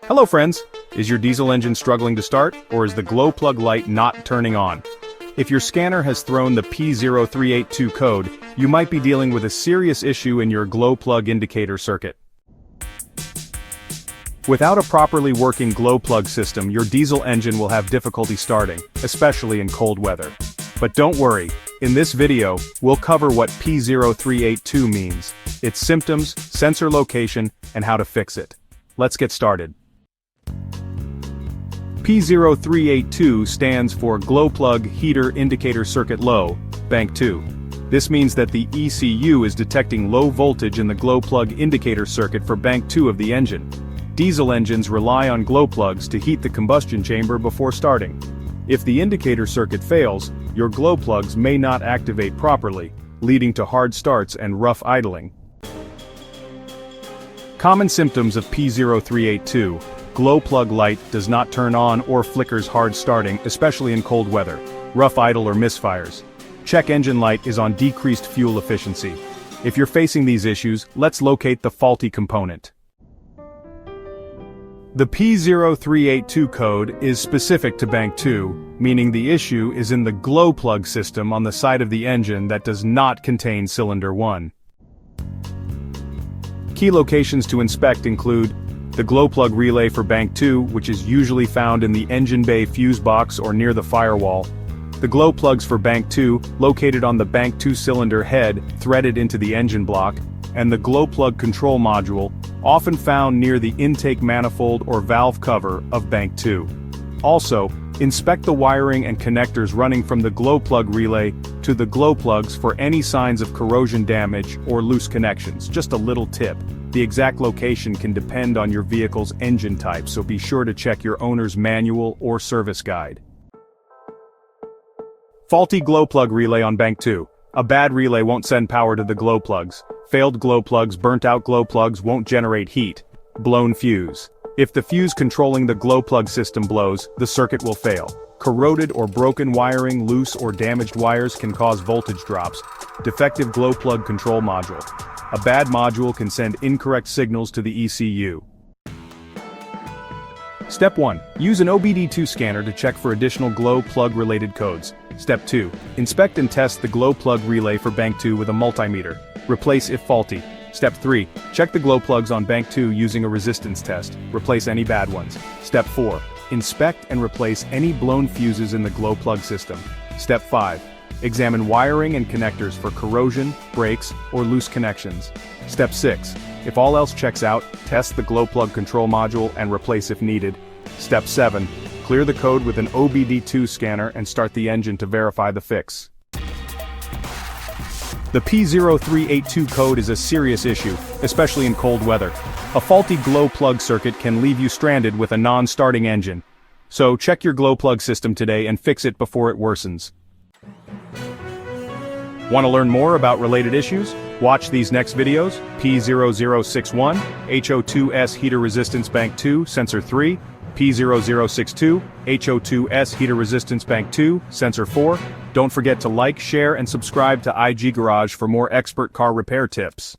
Hello friends! Is your diesel engine struggling to start, or is the glow plug light not turning on? If your scanner has thrown the P0382 code, you might be dealing with a serious issue in your glow plug indicator circuit. Without a properly working glow plug system, your diesel engine will have difficulty starting, especially in cold weather. But don't worry, in this video, we'll cover what P0382 means, its symptoms, sensor location, and how to fix it. Let's get started. P0382 stands for Glow Plug Heater Indicator Circuit Low, Bank 2. This means that the ECU is detecting low voltage in the glow plug indicator circuit for Bank 2 of the engine. Diesel engines rely on glow plugs to heat the combustion chamber before starting. If the indicator circuit fails, your glow plugs may not activate properly, leading to hard starts and rough idling. Common symptoms of P0382. Glow plug light does not turn on or flickers hard starting, especially in cold weather. Rough idle or misfires. Check engine light is on decreased fuel efficiency. If you're facing these issues, let's locate the faulty component. The P0382 code is specific to Bank 2, meaning the issue is in the glow plug system on the side of the engine that does not contain cylinder 1. Key locations to inspect include the glow plug relay for Bank 2, which is usually found in the engine bay fuse box or near the firewall. The glow plugs for Bank 2, located on the Bank 2 cylinder head threaded into the engine block, and the glow plug control module, often found near the intake manifold or valve cover of Bank 2. Also, inspect the wiring and connectors running from the glow plug relay to the glow plugs for any signs of corrosion damage or loose connections. Just a little tip. The exact location can depend on your vehicle's engine type, so be sure to check your owner's manual or service guide. Faulty glow plug relay on Bank 2. A bad relay won't send power to the glow plugs. Failed glow plugs, burnt out glow plugs won't generate heat. Blown fuse. If the fuse controlling the glow plug system blows, the circuit will fail. Corroded or broken wiring, loose or damaged wires can cause voltage drops. Defective glow plug control module. A bad module can send incorrect signals to the ECU. Step 1. Use an OBD-II scanner to check for additional glow plug related codes. Step 2. Inspect and test the glow plug relay for Bank 2 with a multimeter. Replace if faulty. Step 3. Check the glow plugs on Bank 2 using a resistance test. Replace any bad ones. Step 4. Inspect and replace any blown fuses in the glow plug system. Step 5. Examine wiring and connectors for corrosion, breaks, or loose connections. Step 6. If all else checks out, test the glow plug control module and replace if needed. Step 7. Clear the code with an OBD-II scanner and start the engine to verify the fix. The P0382 code is a serious issue, especially in cold weather. A faulty glow plug circuit can leave you stranded with a non-starting engine. So check your glow plug system today and fix it before it worsens. Want to learn more about related issues? Watch these next videos: P0061, HO2S heater resistance Bank 2, sensor 3, P0062, HO2S heater resistance Bank 2, sensor 4. Don't forget to like, share, and subscribe to IG Garage for more expert car repair tips.